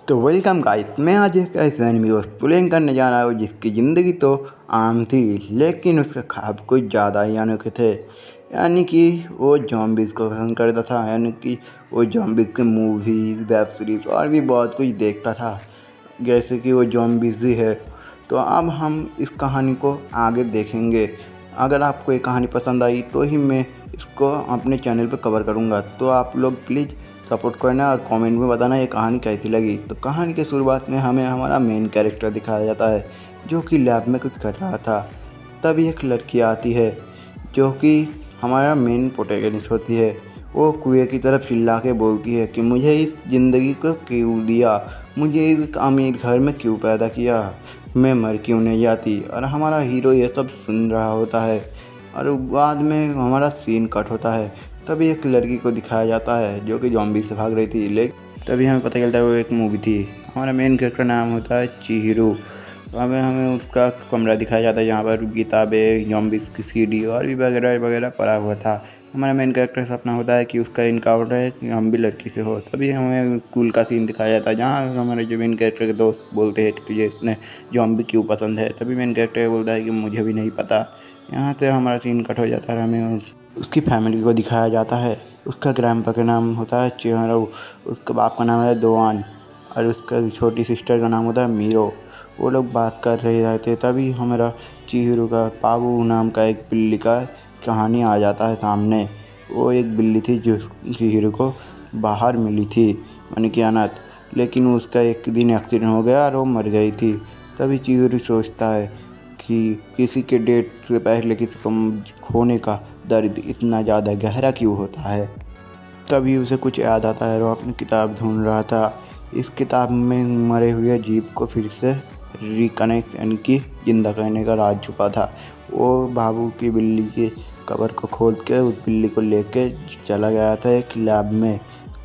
तो welcome guys, मैं आज एक ऐसे एनिमी को एक्सप्लेन करने जा रहा हूँ जिसकी ज़िंदगी तो आम थी, लेकिन उसके ख्वाब कुछ ज़्यादा ही अनोखे थे। यानी कि वो जॉम्बीज़ को पसंद करता था, यानी कि वो जॉम्बीज़ के मूवीज़, वेब सीरीज़ और भी बहुत कुछ देखता था, जैसे कि वो जॉम्बीज़ ही है। तो अब हम इस कहानी को आगे देखेंगे। अगर आपको ये कहानी पसंद आई तो ही मैं इसको अपने चैनल पर कवर करूँगा। तो आप लोग प्लीज़ सपोर्ट करना और कमेंट में बताना ये कहानी कैसी लगी। तो कहानी की शुरुआत में हमें हमारा मेन कैरेक्टर दिखाया जाता है, जो कि लैब में कुछ कर रहा था। तभी एक लड़की आती है, जो कि हमारा मेन प्रोटैगनिस्ट होती है। वो कुएं की तरफ चिल्ला के बोलती है कि मुझे इस ज़िंदगी को क्यों दिया, मुझे इस अमीर घर में क्यों पैदा किया, मैं मर क्यों नहीं जाती। और हमारा हीरो ये सब सुन रहा होता है और बाद में हमारा सीन कट होता है। तभी एक लड़की को दिखाया जाता है जो कि ज़ॉम्बी से भाग रही थी, लेकिन तभी हमें पता चलता है वो एक मूवी थी। हमारा मेन कैरेक्टर नाम होता है चिहिरो। हमें उसका कमरा दिखाया जाता है जहाँ पर किताबें, ज़ॉम्बीज़ की सीडी और भी वगैरह वगैरह पड़ा हुआ था। हमारा मेन कैरेक्टर सपना होता है कि उसका इनकाउंटर है कि हम भी लड़की से हो। तभी हमें स्कूल का सीन दिखाया जाता है जहाँ हमारे जो मेन कैरेक्टर के दोस्त बोलते हैं कि ये इसने ज़ॉम्बी क्यों पसंद है। तभी मेन कैरेक्टर बोलता है कि मुझे भी नहीं पता। यहाँ से हमारा सीन कट हो जाता है। हमें उसकी फैमिली को दिखाया जाता है। उसका ग्रैंडपा का नाम होता है चिहिरो, उसके बाप का नाम है दोआन और उसका छोटी सिस्टर का नाम होता है मीरो। वो लोग बात कर रहे रहते, तभी हमारा चिहिरो का पाबू नाम का एक बिल्ली का कहानी आ जाता है सामने। वो एक बिल्ली थी जो चिहिरो को बाहर मिली थी, यानी कि अनाथ, लेकिन उसका एक दिन एक्सीडेंट हो गया और वो मर गई थी। तभी चिहिरो सोचता है कि किसी के डेट से पहले किसी को खोने का दर्द इतना ज़्यादा गहरा क्यों होता है। तभी उसे कुछ याद आता है, वो अपनी किताब ढूंढ रहा था। इस किताब में मरे हुए जीव को फिर से रिकनेक्ट यानी कि जिंदा करने का राज छुपा था। वो बाबू की बिल्ली के कबर को खोद के उस बिल्ली को लेके चला गया था एक लैब में,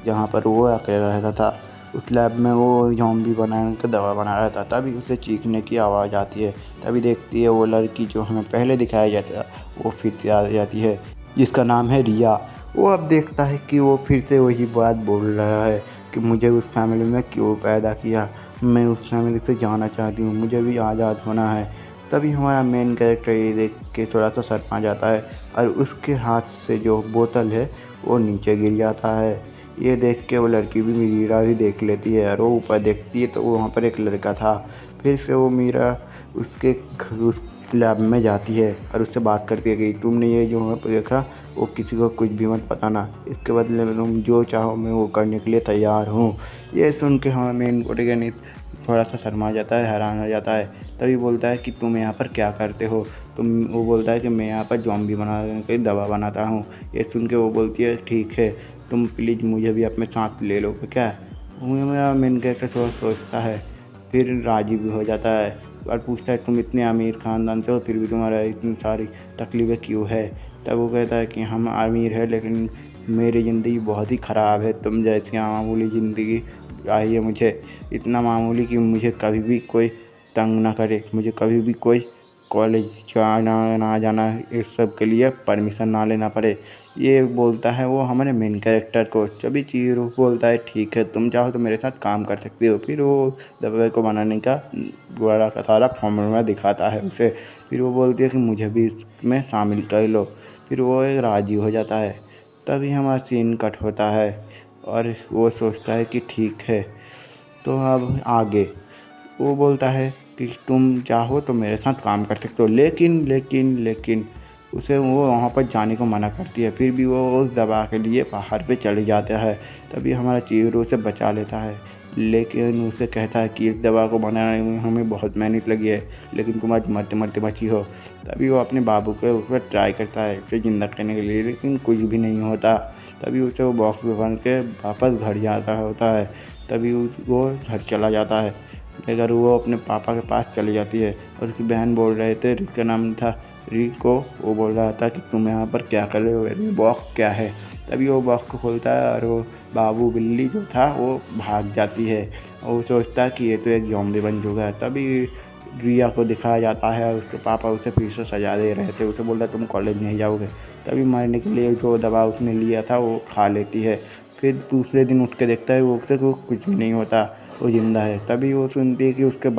जहाँ पर वो अकेला रहता था। उस लैब में वो ज़ॉम्बी बनाने का दवा बना रहा था। तभी उसे चीखने की आवाज़ आती है। तभी देखती है वो लड़की जो हमें पहले दिखाया जाता है, वो फिर से आ जाती है, जिसका नाम है रिया। वो अब देखता है कि वो फिर से वही बात बोल रहा है कि मुझे उस फैमिली में क्यों पैदा किया, मैं उस फैमिली से जाना चाहती हूँ, मुझे भी आज़ाद होना है। तभी हमारा मेन कैरेक्टर ये देख के थोड़ा सा शर्मा जाता है और उसके हाथ से जो बोतल है वो नीचे गिर जाता है। ये देख के वो लड़की भी मीरा भी देख लेती है और वो ऊपर देखती है तो वहाँ पर एक लड़का था। फिर से वो मीरा उस लैब में जाती है और उससे बात करती है कि तुमने ये जो वहाँ पर देखा वो किसी को कुछ भी मत बताना, इसके बदले में तुम जो चाहो मैं वो करने के लिए तैयार हूँ। ये सुन के हमारा मेन प्रोटैगनिस्ट थोड़ा सा शर्मा जाता है, हैरान हो जाता है। तभी बोलता है कि तुम यहाँ पर क्या करते हो। वो बोलता है कि मैं यहाँ पर ज़ॉम्बी बनाने की दवा बनाता हूँ। ये सुन के वो बोलती है ठीक है, तुम प्लीज़ मुझे भी अपने साथ ले लो क्या। मेरा मेन कैरेक्टर सोचता है, फिर राज़ी भी हो जाता है और पूछता है तुम इतने अमीर ख़ानदान से हो फिर भी तुम्हारा इतनी सारी तकलीफ़ें क्यों है। तब वो कहता है कि हम अमीर है लेकिन मेरी ज़िंदगी बहुत ही ख़राब है, तुम जैसी मामूली ज़िंदगी आई है मुझे, इतना मामूली कि मुझे कभी भी कोई तंग ना करे, मुझे कभी भी कोई कॉलेज जाना ना जाना इस सब के लिए परमिशन ना लेना पड़े। ये बोलता है वो हमारे मेन कैरेक्टर को। तभी चिहिरो बोलता है ठीक है, तुम चाहो तो मेरे साथ काम कर सकते हो। फिर वो दवाई को बनाने का बड़ा का सारा फॉर्मूला दिखाता है उसे। फिर वो बोलती है कि मुझे भी इसमें शामिल कर लो। फिर वो राज़ी हो जाता है। तभी हमारा सीन कट होता है और वो सोचता है कि ठीक है, तो अब आगे वो बोलता है कि तुम चाहो तो मेरे साथ काम कर सकते हो, लेकिन लेकिन लेकिन उसे वो वहाँ पर जाने को मना करती है। फिर भी वो उस दवा के लिए बाहर पे चले जाता है। तभी हमारा चिहिरो उसे बचा लेता है, लेकिन उसे कहता है कि इस दवा को बनाने में हमें बहुत मेहनत लगी है, लेकिन तुम आज मरते मरते बची हो। तभी वो अपने बाबू को उस पर ट्राई करता है उसे ज़िंदा करने के लिए, लेकिन कुछ भी नहीं होता। तभी उसे वो बॉक्स में बन के वापस घर जाता होता है। तभी वो घर चला जाता है, लेकर वो अपने पापा के पास चली जाती है और उसकी बहन बोल रहे थे, जिसका नाम था रिको, वो बोल रहा था कि तुम यहाँ पर क्या कर रहे हो, ये बॉक्स क्या है। तभी वो बॉक्स को खोलता है और वो बाबू बिल्ली जो था वो भाग जाती है और वो सोचता है कि ये तो एक ज़ॉम्बी बन चुका है। तभी रिया को दिखाया जाता है और उसके पापा उसे फिर से सजा दे रहे थे। उसे बोलता है तुम कॉलेज नहीं जाओगे। तभी मरने के लिए जो दवा उसने लिया था वो खा लेती है फिर दूसरे दिन उठ के देखता है वो उसे कुछ भी नहीं होता, वो ज़िंदा है। तभी वो सुनती है कि उसका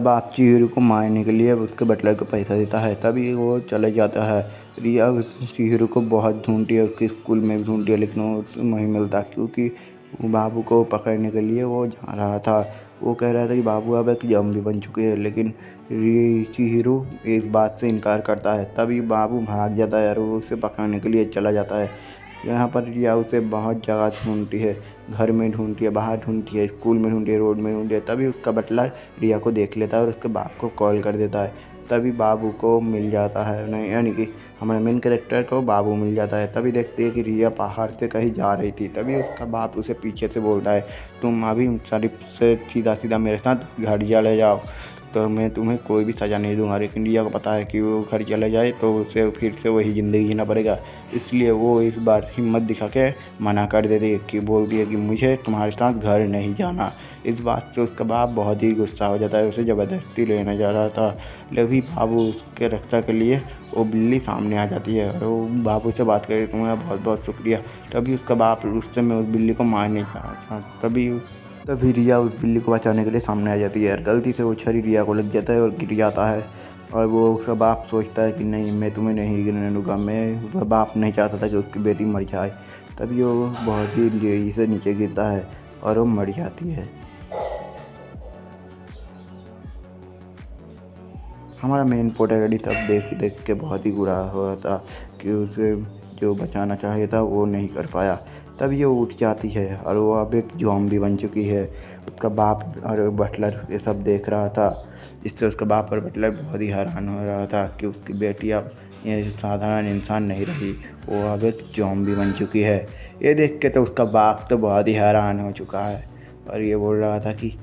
बाप चिहिरू को मारने के लिए उसके बटलर को पैसा देता है। तभी वो चले जाता है। रिया उस चिहिरू को बहुत ढूंढती है, उसके स्कूल में भी ढूंढती है, लेकिन वो उसे नहीं मिलता, क्योंकि वो बाबू को पकड़ने के लिए वो जा रहा था। वो कह रहा था कि बाबू अब एक ज़ॉम्बी बन चुके हैं, लेकिन चिहिरू इस बात से इनकार करता है। तभी बाबू भाग जाता है और वो उसे पकड़ने के लिए चला जाता है। यहाँ पर रिया उसे बहुत जगह ढूंढती है, घर में ढूंढती है, बाहर ढूंढती है, स्कूल में ढूंढती है, रोड में ढूंढती है। तभी उसका बटलर रिया को देख लेता है और उसके बाप को कॉल कर देता है। तभी बाबू को मिल जाता है, नहीं यानी कि हमारे मेन कैरेक्टर को बाबू मिल जाता है। तभी देखती है कि रिया पहाड़ से कहीं जा रही थी। तभी उसका बाप उसे पीछे से बोलता है, तुम अभी सड़क से सीधा सीधा मेरे साथ घर चले जाओ, तो मैं तुम्हें कोई भी सज़ा नहीं दूंगा। लेकिन रिया को पता है कि वो घर चला जाए तो उसे फिर से वही ज़िंदगी जीना पड़ेगा, इसलिए वो इस बार हिम्मत दिखा के मना कर देती है, कि बोलती है कि मुझे तुम्हारे साथ घर नहीं जाना। इस बात से उसका बाप बहुत ही गुस्सा हो जाता है, उसे ज़बरदस्ती लेने जा रहा था। लेकिन बाबू उसके रक्षा के लिए वो बिल्ली सामने आ जाती है और वो बाबू से बात करे, तुम्हारा बहुत बहुत शुक्रिया। तभी उसका बाप गुस्से में उस बिल्ली को मारने जा रहा था। तभी रिया उस बिल्ली को बचाने के लिए सामने आ जाती है और गलती से वो छरी रिया को लग जाता है और गिर जाता है। और वो उसका बाप सोचता है कि नहीं, मैं तुम्हें नहीं गिरने दूंगा। उसका बाप नहीं चाहता था कि उसकी बेटी मर जाए। तभी वो बहुत ही तेजी से नीचे गिरता है और वो मर जाती है। हमारा मेन प्रोटैगनिस्ट अब देख देख के बहुत ही बुरा हुआ था कि उसे जो बचाना चाहिए था वो नहीं कर पाया। तब ये उठ जाती है और वो अब एक ज़ॉम्बी बन चुकी है। उसका बाप और बटलर ये सब देख रहा था, जिससे उसका बाप और बटलर बहुत ही हैरान हो रहा था कि उसकी बेटी अब ये साधारण इंसान नहीं रही, वो अब एक ज़ॉम्बी बन चुकी है। ये देख के तो उसका बाप तो बहुत ही हैरान हो चुका है और ये बोल रहा था कि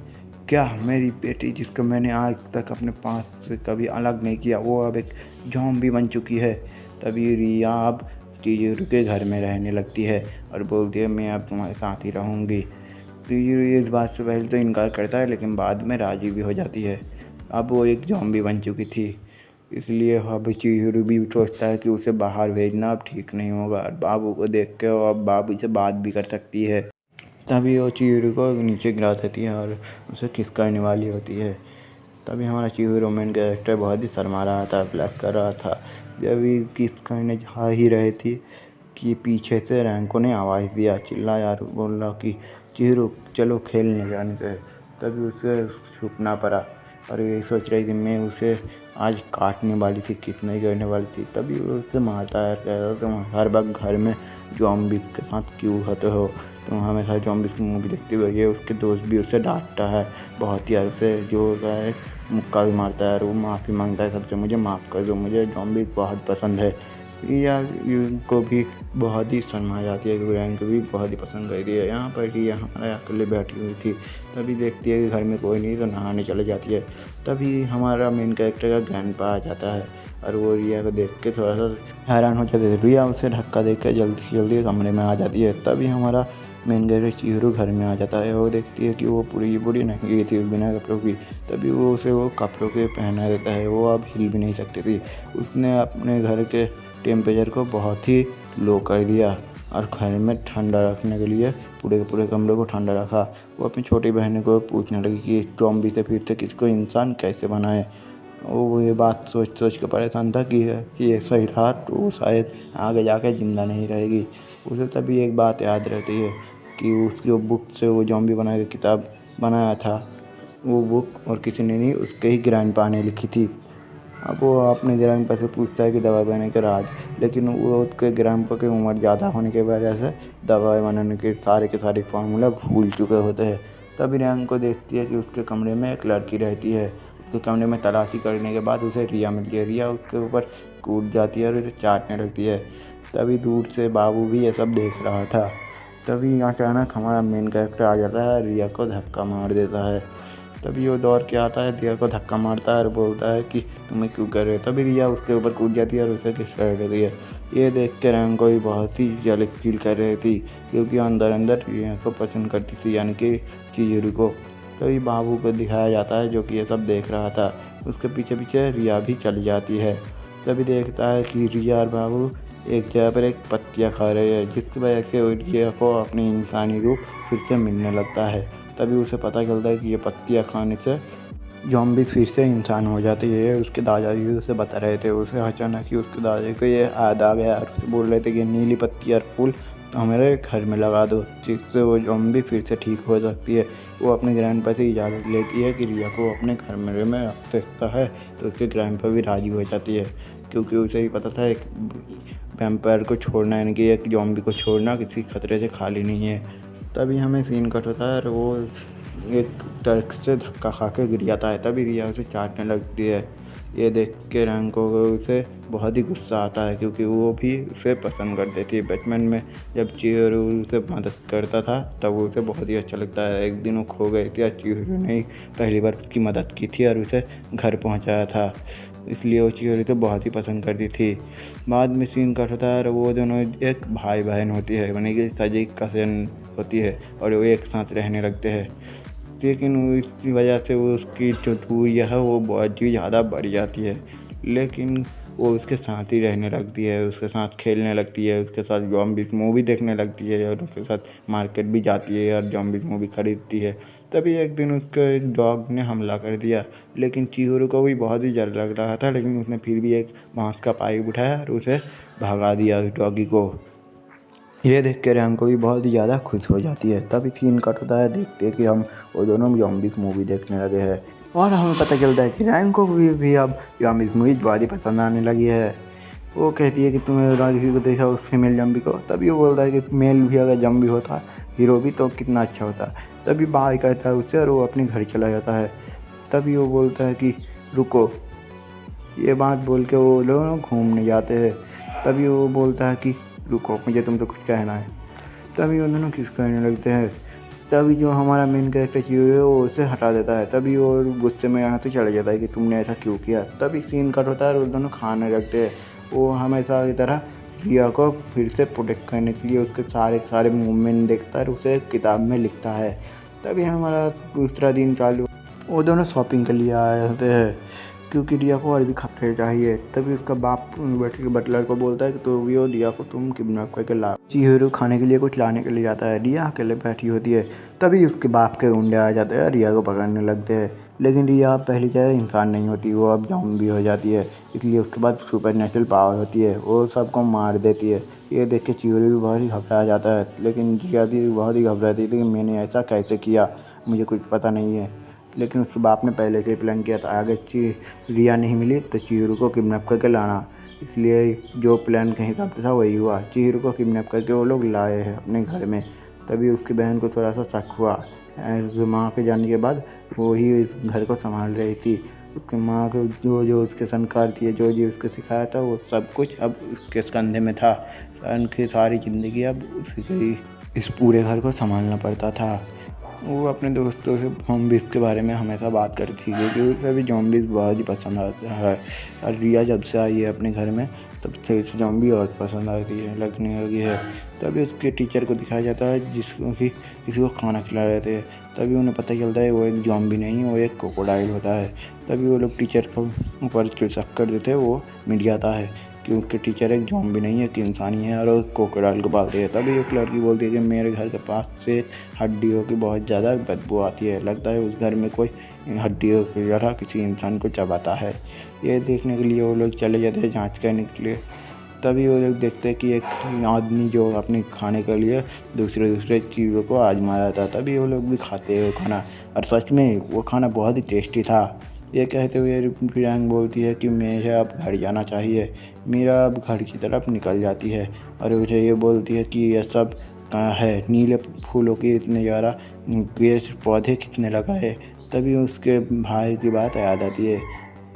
क्या मेरी बेटी, जिसको मैंने आज तक अपने पास से कभी अलग नहीं किया, वो अब एक ज़ॉम्बी बन चुकी है। तभी रिया अब चिहिरू के घर में रहने लगती है और बोलती है, मैं अब तुम्हारे साथ ही रहूँगी। चिहिरू इस बात से पहले तो इनकार करता है, लेकिन बाद में राज़ी भी हो जाती है। अब वो एक ज़ॉम्बी बन चुकी थी, इसलिए अब चिहिरू भी सोचता है कि उसे बाहर भेजना अब ठीक नहीं होगा। और बाबू को देख के वो अब बाबू से बात भी कर सकती है। तभी वो चिहिरू को नीचे गिरा देती है और उसे किस करने वाली होती है। तभी हमारा चिहिरू मेन कैरेक्टर बहुत ही शर्मा रहा था, प्लस कर रहा था। जब भी किस करने जा ही रहे थी कि पीछे से रैंको ने आवाज़ दिया, चिल्लाया और बोल रहा कि चिहिरू चलो खेलने जाने से। तभी उसे छुपना पड़ा और ये सोच रही थी मैं उसे आज काटने वाली थी, कितना ही करने वाली थी। तभी वो उसे मारता है, कह रहा तुम हर वक्त घर में ज़ॉम्बी के साथ क्यों होते हो, तुम हमेशा ज़ॉम्बीज़ की मूवी देखते हुए। ये उसके दोस्त भी उसे डांटता है बहुत ही, उसे जो होता है मुक्का भी मारता है और वो माफ़ी मांगता है सबसे, मुझे माफ़ कर दो, मुझे ज़ॉम्बी बहुत पसंद है। या को भी बहुत ही शर्मा जाती है, रैंक भी बहुत ही पसंद करती है। यहाँ पर ही हमारे अकेले बैठी हुई थी। तभी देखती है कि घर में कोई नहीं, तो नहाने चले जाती है। तभी हमारा मेन कैरेक्टर का ग्रैंडपा आ जाता है और वो रिया को देख के थोड़ा सा हैरान हो जाते थे। रिया उसे धक्का देख के जल्दी जल्दी कमरे में आ जाती है। तभी हमारा मेन कैरेक्टर चिहिरू घर में आ जाता है। वो देखती है कि वो पूरी नंगी थी बिना कपड़ों की। तभी वो उसे वो कपड़ों के पहना देता है, वो अब हिल भी नहीं सकती थी। उसने अपने घर के टेम्परेचर को बहुत ही लो कर दिया और घर में ठंडा रखने के लिए पूरे के पूरे कमरे को ठंडा रखा। वो अपनी छोटी बहन को पूछने लगी कि ज़ॉम्बी से फिर से किसको इंसान कैसे बनाए। वो ये बात सोच सोच के परेशान था कि ये सही रहा तो वो शायद आगे जाके ज़िंदा नहीं रहेगी। उसे तभी एक बात याद रहती है कि उसकी वो बुक से वो ज़ॉम्बी बना के किताब बनाया था, वो बुक और किसी ने नहीं, उसके ही ग्रैंडपा ने लिखी थी। अब वो अपने ग्रैंडपा से पूछता है कि दवा बनाने के राज, लेकिन वो उसके ग्रैंडपा की उम्र ज़्यादा होने की वजह से दवाई बनाने के सारे फार्मूला भूल चुके होते हैं। तभी रैंक को देखती है कि उसके कमरे में एक लड़की रहती है। उसके कमरे में तलाशी करने के बाद उसे रिया मिलती है। रिया उसके ऊपर कूद जाती है और उसे चाटने लगती है। तभी दूर से बाबू भी ये सब देख रहा था। तभी अचानक हमारा मेन कैरेक्टर आ जाता है, रिया को धक्का मार देता है। तभी वो दौड़ के आता है, रिया को धक्का मारता है और बोलता है कि तुम्हें क्यों कर रहे हो। तभी रिया उसके ऊपर कूद जाती है और उसे किस कर देती है। ये देख के रैंको भी बहुत ही जेलस फील कर रही थी, क्योंकि अंदर अंदर रिया को पसंद करती थी, यानी कि चिहिरू को। तभी बाबू को दिखाया जाता है जो कि ये सब देख रहा था। उसके पीछे पीछे रिया भी चली जाती है। तभी देखता है कि रिया और बाबू एक जगह पर एक पत्तियाँ खा रही है, जिसकी वजह से रिया को अपनी इंसानी रूप फिर से मिलने लगता है। तभी उसे पता चलता है कि ये पत्तियाँ खाने से ज़ॉम्बीज़ फिर से इंसान हो जाती है। उसके दादाजी उसे बता रहे थे। उसे अचानक ही उसके दादाजी को ये याद आ गया और उसे बोल रहे थे कि नीली पत्ती और फूल तो हमारे घर में लगा दो, जिससे वो ज़ॉम्बी फिर से ठीक हो सकती है। वो अपने ग्रैंडपा से इजाज़त लेती है कि रिया को अपने घर में रख सकता है, तो उसके ग्रैंडपा भी राज़ी हो जाती है, क्योंकि उसे भी पता था एक वैम्पायर को छोड़ना, यानी कि एक ज़ॉम्बी को छोड़ना किसी खतरे से खाली नहीं है। तभी हमें सीन कट होता है और वो एक ट्रक से धक्का खा के गिर जाता है। तभी रिया उसे चाटने लगती है। ये देख के रैंको को उसे बहुत ही गुस्सा आता है, क्योंकि वो भी उसे पसंद करती थी। बचपन में जब चियोरू उसे मदद करता था तब उसे बहुत ही अच्छा लगता है। एक दिन वो खो गई थी और चियोरू ने पहली बार उसकी मदद की थी और उसे घर पहुंचाया था, इसलिए वो चियोरू को बहुत ही पसंद करती थी। बाद में सीन कट होता है और वो दोनों एक भाई बहन होती है, यानी कि सजी कज़न होती है, और वो एक साथ रहने लगते हैं। लेकिन इसकी वजह से वो उसकी जो दूरी है वो बहुत ही ज़्यादा बढ़ जाती है। लेकिन वो उसके साथ ही रहने लगती है, उसके साथ खेलने लगती है, उसके साथ ज़ॉम्बीज़ मूवी देखने लगती है और उसके साथ मार्केट भी जाती है और ज़ॉम्बीज़ मूवी खरीदती है। तभी एक दिन उसके डॉग ने हमला कर दिया, लेकिन चिहिरो को भी बहुत ही डर लग रहा था, लेकिन उसने फिर भी एक बाँस का पाइप उठाया और उसे भगा दिया उस डॉगी को। ये देख के रैंको भी बहुत ही ज़्यादा खुश हो जाती है। तभी सीन कट होता है, देखते कि हम वो दोनों ज़ॉम्बीज़ मूवी देखने लगे हैं और हमें पता चलता है कि रैंको को भी अब ज़ॉम्बीज़ मूवी बहुत ही पसंद आने लगी है। वो कहती है कि तुमने किसी को देखा उस फीमेल ज़ॉम्बी को? तभी वो बोलता है कि मेल भी अगर ज़ॉम्बी होता, हीरो भी, तो कितना अच्छा होता। तभी बाय कहता है उससे और वो अपने घर चला जाता है। तभी वो बोलता है कि रुको, ये बात बोल के वो लोग घूमने जाते हैं। तभी वो बोलता है कि रुको, मुझे तुमसे कुछ कहना है। तभी वो दोनों किस करने लगते हैं। तभी जो हमारा मेन कैरेक्टर चियो है वो उसे हटा देता है। तभी वो गुस्से में यहाँ से चला जाता है कि तुमने ऐसा क्यों किया। तभी सीन कट होता है और वो दोनों खाने लगते हैं। वो हमेशा की तरह रिया को फिर से प्रोटेक्ट करने के लिए उसके सारे मूवमेंट देखता है और उसे किताब में लिखता है। तभी हमारा दूसरा दिन चालू, वो दोनों शॉपिंग के लिए आए होते हैं, क्योंकि रिया को और भी कपड़े चाहिए। तभी उसका बाप बटलर को बोलता है कि तो भी वो रिया को तुम किडनैप करके ला। चिहिरो खाने के लिए कुछ लाने के लिए जाता है। रिया अकेले बैठी होती है। तभी उसके बाप के गुंडे आ जाते हैं और रिया को पकड़ने लगते हैं। लेकिन रिया पहली जगह इंसान नहीं होती, वो अब ज़ॉम्बी हो जाती है, इसलिए उसके बाद सुपर नेचुरल पावर होती है, वो सबको मार देती है। ये देख के चिहिरो भी बहुत ही घबरा जाता है, लेकिन रिया भी बहुत ही घबराती है कि मैंने ऐसा कैसे किया, मुझे कुछ पता नहीं है। लेकिन उसके बाप ने पहले से ही प्लान किया था, अगर रिया नहीं मिली तो चिहिरो को किडनैप करके लाना, इसलिए जो प्लान के हिसाब से था वही हुआ। चिहिरो को किडनैप करके वो लोग लाए हैं अपने घर में। तभी उसकी बहन को थोड़ा सा शक हुआ। माँ के जाने के बाद वो ही इस घर को संभाल रही थी। उसकी माँ को जो जो उसके संस्कार दिए, जो जो उसको सिखाया था, वो सब कुछ अब उसके कंधे में था। उनकी सारी ज़िंदगी अब उसी को इस पूरे घर को संभालना पड़ता था। वो अपने दोस्तों से ज़ॉम्बीज़ के बारे में हमेशा बात करती थी, क्योंकि उसे भी ज़ॉम्बीज़ बहुत ही पसंद आता है। और रिया जब से आई है अपने घर में तब से उसे ज़ॉम्बी और पसंद आती है, लगने लगी है। तभी उसके टीचर को दिखाया जाता है जिसको कि किसी को खाना खिला रहे थे। तभी उन्हें पता चलता है वो एक ज़ॉम्बी नहीं, वो एक क्रोकोडाइल होता है। तभी वो लोग टीचर को ऊपर शक कर देते हैं, वो मिट जाता है कि उसके टीचर एक ज़ॉम्बी नहीं है, एक इंसानी है और वो क्रोकोडाइल को पालते हैं। तभी एक लड़की बोलती है कि मेरे घर के पास से हड्डियों की बहुत ज़्यादा बदबू आती है, लगता है उस घर में कोई हड्डियों की तरह किसी इंसान को चबाता है। ये देखने के लिए वो लोग चले जाते हैं जांच करने के लिए। तभी वो लोग देखते हैं कि एक आदमी जो अपने खाने के लिए दूसरे चीज़ों को आजमा रहा था। तभी वो लोग भी खाते हैं वो खाना, और सच में वो खाना बहुत ही टेस्टी था। ये कहते हुए रियांग बोलती है कि मुझे अब घर जाना चाहिए। मीरा अब घर की तरफ निकल जाती है और मुझे ये बोलती है कि यह सब कहाँ है, नीले फूलों की इतने ज़्यादा पेड़ पौधे कितने लगाए। तभी उसके भाई की बात याद आती है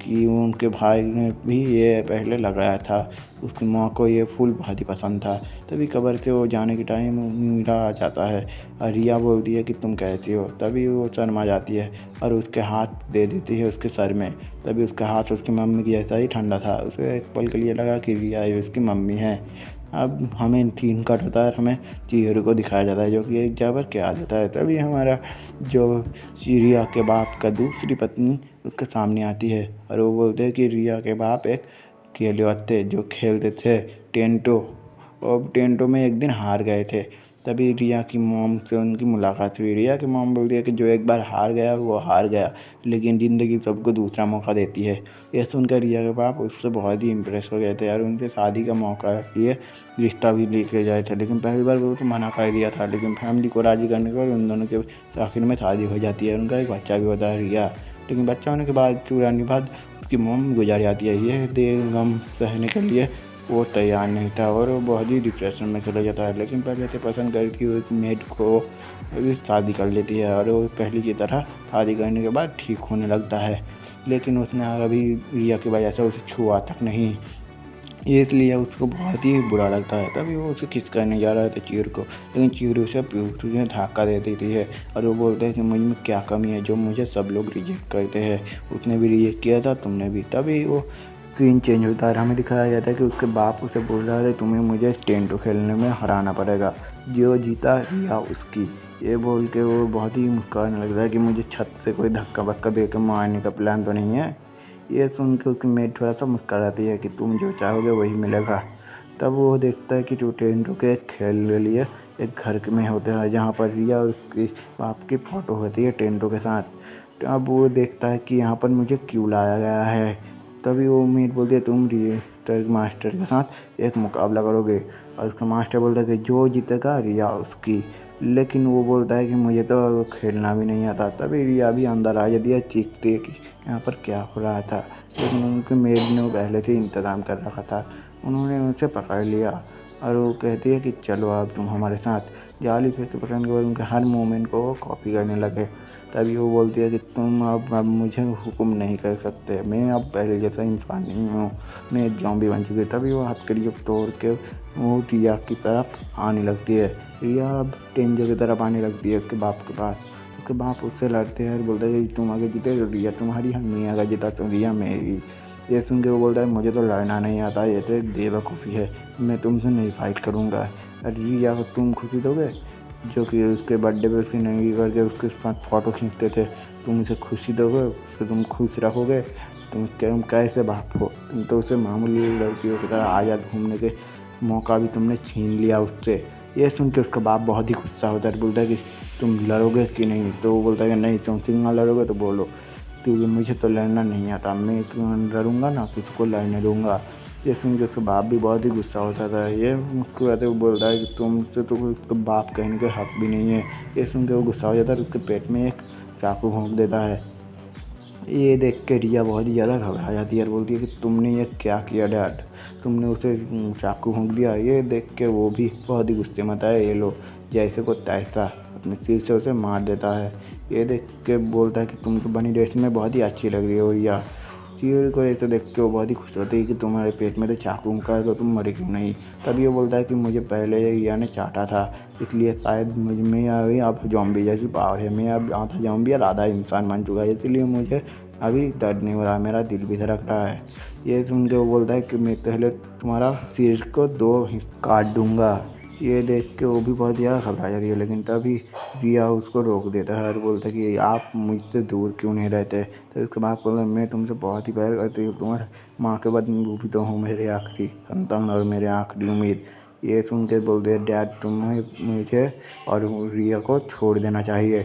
कि उनके भाई ने भी ये पहले लगाया था, उसकी माँ को ये फूल बहुत ही पसंद था। तभी कब्र से वो जाने के टाइम मीरा आ जाता है और रिया बोलती है कि तुम कैसी हो। तभी वो शर्मा जाती है और उसके हाथ दे देती है उसके सर में। तभी उसका हाथ उसकी मम्मी की जैसा ही ठंडा था। उसे एक पल के लिए लगा कि रिया ही उसकी मम्मी है। अब हमें सीन कट होता है, हमें चिहिरो को दिखाया जाता है जो कि एक जगह पर क्या देता है। तभी हमारा जो रिया के बाप का दूसरी पत्नी उसके सामने आती है और वो बोलते हैं कि रिया के बाप एक खेले थे जो खेलते थे टेंटो, और टेंटो में एक दिन हार गए थे। तभी रिया की मॉम से उनकी मुलाकात हुई। रिया की मॉम बोलती है कि जो एक बार हार गया वो हार गया, लेकिन ज़िंदगी सबको दूसरा मौका देती है। यह सुनकर रिया के बाप उससे बहुत ही इम्प्रेस हो गए थे और उनसे शादी का मौका लिए रिश्ता भी लेके गए थे, लेकिन पहली बार वो तो मना कर दिया था। लेकिन फैमिली को राज़ी करने के बाद उन दोनों के आखिर में शादी हो जाती है। उनका एक बच्चा भी होता है रिया, लेकिन बच्चा होने के बाद चुराने बाद उसकी मॉम गुजर जाती है। यह देर गम सहने के लिए वो तैयार नहीं था और वो बहुत ही डिप्रेशन में चला जाता है। लेकिन पहले से पसंद करके वो एक मेड को शादी कर लेती है और वो पहले की तरह शादी करने के बाद ठीक होने लगता है। लेकिन उसने अभी रिया की वजह से उसे छुआ तक नहीं, इसलिए उसको बहुत ही बुरा लगता है। तभी वो उसे किस करने जा रहा था चीर को, लेकिन चीर उसे तुझे धक्का दे देती है और वो बोलते हैं कि मुझ में क्या कमी है जो मुझे सब लोग रिजेक्ट करते हैं। उसने भी रिजेक्ट किया था, तुमने भी। तभी वो सीन चेंज होता है। हमें दिखाया जाता है कि उसके बाप उसे बोल रहा था तुम्हें मुझे टेंटो खेलने में हराना पड़ेगा, जो जीता रिया उसकी। ये बोल के वो बहुत ही मुस्कुराने लगता है कि मुझे छत से कोई धक्का वक्का दे के मारने का प्लान तो नहीं है। ये सुन के उसकी मेट थोड़ा सा मुस्कुराती है कि तुम जो चाहोगे वही मिलेगा। तब वो देखता है कि जो टेंटो के खेल के लिए एक घर में होते हैं जहाँ पर रिया और उसके बाप की फ़ोटो होती है टेंटो के साथ। अब वो देखता है कि यहाँ पर मुझे क्यों लाया गया है। तभी वो मीत बोलती है तुम रिया मास्टर के साथ एक मुकाबला करोगे, और उसका मास्टर बोलता है कि जो जीतेगा रिया उसकी। लेकिन वो बोलता है कि मुझे तो खेलना भी नहीं आता। तभी रिया भी अंदर आ जाती है चीखती है कि यहाँ पर क्या हो रहा था, लेकिन उनके मेड ने पहले से इंतज़ाम कर रखा था। उन्होंने उसे पकड़ लिया और वो कहती है कि चलो अब तुम हमारे साथ। जाली फेंक के पकड़ने के बाद उनके हर मूवमेंट को वो कॉपी करने लगे। तभी वो बोलती है कि तुम अब मुझे हुक्म नहीं कर सकते, मैं अब पहले जैसा इंसान नहीं हूँ, मैं एक ज़ॉम्बी बन चुकी। तभी वो हथकड़ी को तोड़ के वो रिया की तरफ आने लगती है। रिया अब डेंजर की तरफ आने लगती है उसके बाप के पास। उसके बाप उससे लड़ते हैं और बोलते हैं कि तुम आगे जीते तो रिया तुम्हारी, हम नहीं आगे जीता तो रिया मेरी। ये सुन के वो बोलता है मुझे तो लड़ना नहीं आता, ये तो बेवकूफ़ी है, मैं तुमसे नहीं फाइट करूँगा। रिया को तुम खुशी दोगे जो कि उसके बर्थडे पे उसकी नंगी करके उसके साथ फ़ोटो खींचते थे, तुम उसे खुशी दोगे, उससे तुम खुश रखोगे? तुम कैसे बाप हो? तुम तो उसे मामूली लड़कियों की तरह आज़ाद घूमने के मौका भी तुमने छीन लिया उससे। ये सुन के उसका बाप बहुत ही गुस्सा होता है, बोलता है कि तुम लड़ोगे कि नहीं? तो वो बोलता है कि नहीं, तुम सिंगल लड़ोगे तो बोलो, क्योंकि मुझे तो लड़ना नहीं आता, मैं लड़ूंगा ना किसी को लड़ने दूंगा। ये सुन के उसका बाप भी बहुत ही गुस्सा होता था। ये मुस्कुराते हुए बोलता है कि तुमसे तो उसको बाप कहने के हक भी नहीं है। ये सुन के वो गुस्सा हो जाता है और उसके पेट में एक चाकू भोंक देता है। ये देख के रिया बहुत ही ज़्यादा घबरा जाती है और बोलती है कि तुमने ये क्या किया डैड, तुमने उसे चाकू भोंक दिया। ये देख के वो भी बहुत ही गुस्से में आता है। ये लो, जैसे को तैसा अपने सिर से उसे मार देता है। ये देख के बोलता है कि तुम तो बनी ड्रेस में बहुत ही अच्छी लग रही हो रिया। चीड़ को ऐसे देख के वो बहुत ही खुश होती है कि तुम्हारे पेट में तो चाकू का है तो तुम मरी क्यों नहीं। तभी वो बोलता है कि मुझे पहले रिया ने चाटा था, इसलिए शायद मुझ में अभी अब जॉम्बी जैसी पावर है, मैं अब आधा जॉम्बी और आधा इंसान बन चुका है, इसलिए मुझे अभी दर्द नहीं हो रहा, मेरा दिल भी धड़क रहा है। ये सुन के वो बोलता है कि मैं पहले तुम्हारा सिर को 2 हिस्से काट दूंगा। ये देख के वो भी बहुत ज़्यादा घबरा जाती है, लेकिन तभी रिया उसको रोक देता है और बोलता है कि आप मुझसे दूर क्यों नहीं रहते। तो उसके बाद बोलता है मैं तुमसे बहुत ही प्यार करती हूँ, तुम्हारे माँ के बाद वो भी तो हूँ मेरे आखिरी संतान और मेरे आखिरी उम्मीद। ये सुन के बोलते हैं डैड तुम्हें मुझे और रिया को छोड़ देना चाहिए,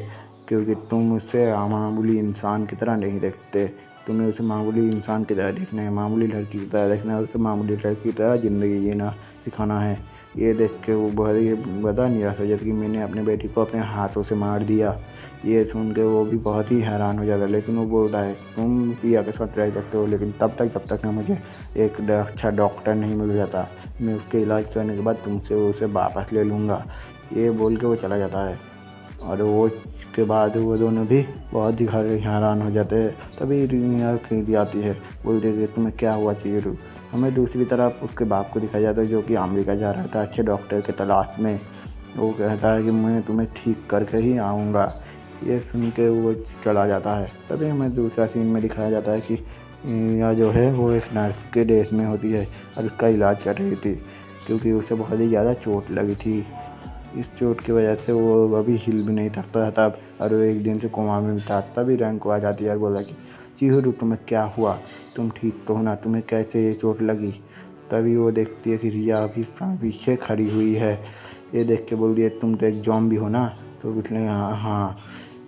क्योंकि तुम उससे मामूली इंसान की तरह नहीं देखते, तुम्हें उसे मामूली इंसान की तरह देखना है, मामूली लड़की की तरह देखना है, उसे मामूली लड़की की तरह ज़िंदगी जीना सिखाना है। ये देख के वो बहुत ही बड़ा निराश हो जाता कि मैंने अपने बेटी को अपने हाथों से मार दिया। ये सुन के वो भी बहुत ही हैरान हो जाता है, लेकिन वो बोलता है तुम रिया के साथ रह सकते हो, लेकिन तब तक ना मुझे एक अच्छा डॉक्टर नहीं मिल जाता, मैं उसके इलाज करने के बाद तुमसे उसे वापस ले लूँगा। ये बोल के वो चला जाता है और वो के बाद वो दोनों भी बहुत ही हैरान हो जाते हैं। तभी रिया खींच आती है, बोलती है कि तुम्हें क्या हुआ चीरू। हमें दूसरी तरफ उसके बाप को दिखाया जाता है जो कि अमेरिका जा रहा था अच्छे डॉक्टर के तलाश में। वो कहता है कि मैं तुम्हें ठीक करके ही आऊँगा। ये सुन के वो चला जाता है। तभी हमें दूसरा सीन में दिखाया जाता है कि रिया जो है वो एक नर्स के देश में होती है और उसका इलाज कर रही थी, क्योंकि उसे बहुत ही ज़्यादा चोट लगी थी। इस चोट की वजह से वो अभी हिल भी नहीं सकता था और वो एक दिन से कोमा में था। तभी रैंक को आ जाती है और बोला कि चीहरू तुम्हें क्या हुआ, तुम ठीक तो हो ना, तुम्हें कैसे ये चोट लगी। तभी वो देखती है कि रिया अभी पीछे खड़ी हुई है। ये देख के बोलती है तुम तो एक ज़ॉम्बी हो ना। तो बोले हाँ हाँ।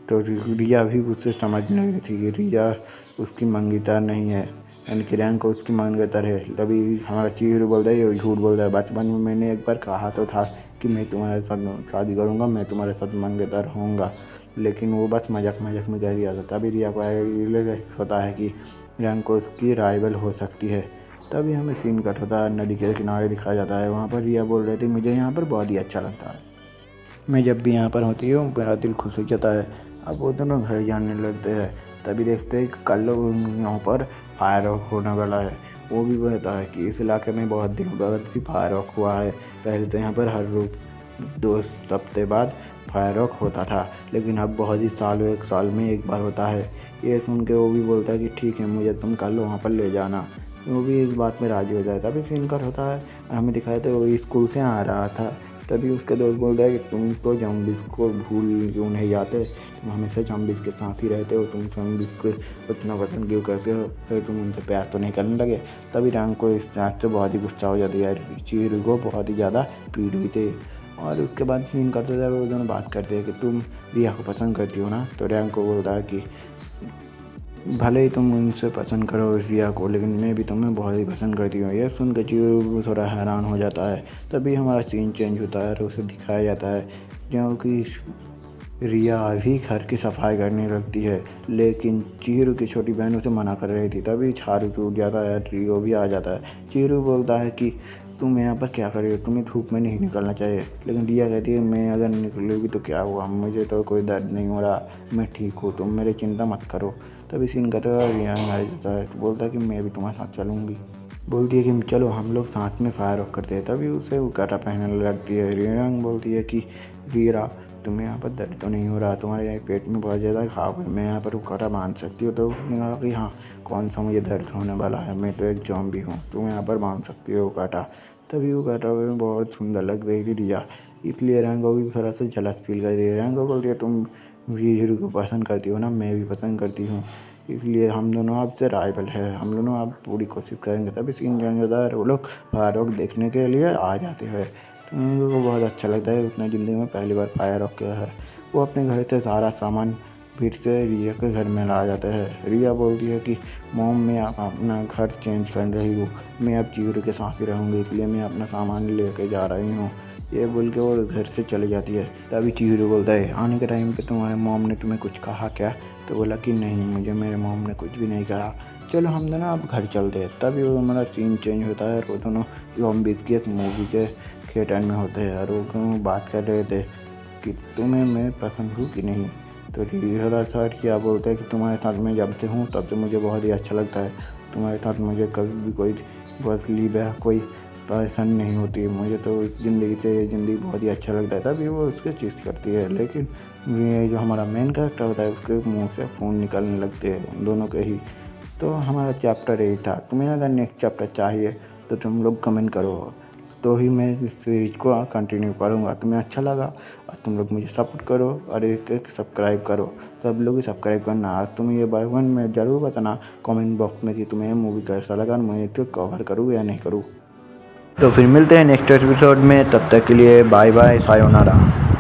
तो रिया भी उससे समझने लगी थी कि रिया उसकी मंगेतर नहीं है, यानी कि रैंको उसकी मंगेतर है। तभी हमारा चीहरू बोलता है ये झूठ बोल रहा है, बचपन में मैंने एक बार कहा तो था कि मैं तुम्हारे साथ शादी करूँगा, मैं तुम्हारे साथ मंगेतर होऊंगा, लेकिन वो बस मजाक मजाक में कह दिया था। तभी रिया को रियलाइज़ होता है कि रैंको उसकी राइवल हो सकती है। तभी हमें सीन कट होता है, नदी के किनारे दिखाया जाता है। वहाँ पर रिया बोल रही थी मुझे यहाँ पर बहुत ही अच्छा लगता है, मैं जब भी यहाँ पर होती हूँ मेरा दिल खुश हो जाता है। अब वो दोनों घर जाने लगते हैं। तभी देखते हैं कि कल यहाँ पर फायर वर्क होने वाला है। वो भी कहता है कि इस इलाके में बहुत दिनों बाद भी फायर वर्क हुआ है। पहले तो यहाँ पर हर रोज 2 हफ्ते बाद फायर वर्क होता था, लेकिन अब बहुत ही सालों 1 साल में एक बार होता है। ये सुन के वो भी बोलता है कि ठीक है, मुझे तुम कल वहाँ पर ले जाना। वो भी इस बात में राजी हो जाता है। तभी सीन कट होता है, हमें दिखाया तो वो स्कूल से आ रहा था। तभी उसका दोस्त बोलता है कि तुम तो ज़ॉम्बीज़ को भूल क्यों नहीं जाते, तुम हमेशा ज़ॉम्बीज़ के साथ ही रहते हो, तुम ज़ॉम्बीज़ को इतना पसंद क्यों करते हो, फिर तुम उनसे प्यार तो नहीं करने लगे। तभी रैंक को इस बात से बहुत ही गुस्सा हो जाती है, चीरू को बहुत ही ज़्यादा पीट भी थे। और उसके बाद सीन करते थे वो दोनों बात करते हैं कि तुम रिया को पसंद करती हो ना। तो रैंक को बोलता है कि भले ही तुम उनसे पसंद करो रिया को, लेकिन मैं भी तुम्हें बहुत ही पसंद करती हूँ। यह सुन कर चीरू थोड़ा हैरान हो जाता है। तभी हमारा सीन चेंज होता है और उसे दिखाया जाता है क्योंकि रिया अभी घर की सफाई करने लगती है, लेकिन चीरू की छोटी बहन उसे मना कर रही थी। तभी झाड़ू टूट जाता है, रियो भी आ जाता है। चीरू बोलता है कि तुम यहाँ पर क्या कर रही हो, तुम्हें धूप में नहीं निकलना चाहिए। लेकिन रिया कहती है मैं अगर निकलूँगी तो क्या हुआ, मुझे तो कोई दर्द नहीं हो रहा, मैं ठीक हूँ, तुम मेरी चिंता मत करो। तभी सीन करता है रिया आ जाता है, तो बोलता है कि मैं भी तुम्हारे साथ चलूँगी। बोलती है कि चलो हम लोग साथ में फायर ऑफ करते हैं। तभी उसे वो काटा पहनने लगती है। रिया बोलती है कि वीरा तुम्हें यहाँ पर दर्द तो नहीं हो रहा, तुम्हारे यहाँ पेट में बहुत ज़्यादा घाव है, मैं यहाँ पर वो काटा बांध सकती हो। तो उसने कहा कि हाँ, कौन सा मुझे दर्द होने वाला है, मैं तो एक ज़ॉम्बी हूँ, तुम यहाँ पर बांध सकती हो वो काटा। तभी वो काटा हुए में बहुत सुंदर लग रही थी रिया, इसलिए रैंको भी थोड़ा सा जलस फील कर रही है। रैंको बोलती है तुम वीरू को पसंद करती हो ना, मैं भी पसंद करती हूँ, इसलिए हम दोनों आपसे राइवल है, हम दोनों आप पूरी कोशिश करेंगे। तभी सीन चेंज होता है और वो लोग फायर वर्क देखने के लिए आ जाते हैं। तो उन लोगों को बहुत अच्छा लगता है, उसने ज़िंदगी में पहली बार फायर वर्क किया है। वो अपने घर से सारा सामान फिर से रिया के घर में ला जाता है। रिया बोलती है कि मॉम मैं अपना घर चेंज कर रही हूँ, मैं अब चीरू के साथ ही रहूँगी, इसलिए मैं अपना सामान लेके जा रही हूँ। ये बोल के वो घर से चली जाती है। तभी चीरू बोलता है आने के टाइम पे तुम्हारे मॉम ने तुम्हें कुछ कहा क्या। तो बोला कि नहीं, मुझे मेरे मॉम ने कुछ भी नहीं कहा, चलो हम दोनों अब घर चलते हैं। तभी वो हमारा सीन चेंज होता है और वो दोनों ज़ॉम्बीज़ की एक मूवी के थिएटर में होते हैं और वो बात कर रहे थे कि तुम्हें मैं पसंद हूँ कि नहीं। तो रिया सर क्या बोलते हैं कि तुम्हारे साथ मैं जब से हूँ तब से मुझे बहुत ही अच्छा लगता है, तुम्हारे साथ मुझे कभी भी कोई तकलीफ है, कोई परेशानी नहीं होती है, मुझे तो इस ज़िंदगी से ये ज़िंदगी बहुत ही अच्छा लगता है। तभी वो उसके चीज़ करती है, लेकिन ये जो हमारा मेन कैरेक्टर होता है उसके मुंह से खून निकलने लगते हैं उन दोनों के ही। तो हमारा चैप्टर यही था। तुम्हें अगर नेक्स्ट चैप्टर चाहिए तो तुम लोग कमेंट करो, तो ही मैं इस सीरीज को कंटिन्यू करूँगा। तुम्हें अच्छा लगा और तुम लोग मुझे सपोर्ट करो और एक सब्सक्राइब करो, सब लोग ही सब्सक्राइब करना। आज तुम्हें ये बार में ज़रूर बताना कमेंट बॉक्स में कि तुम्हें मूवी कैसा लगा और मैं इसको कवर करूँ या नहीं करूँ। तो फिर मिलते हैं नेक्स्ट एपिसोड में, तब तक के लिए बाय बाय, सायोनारा।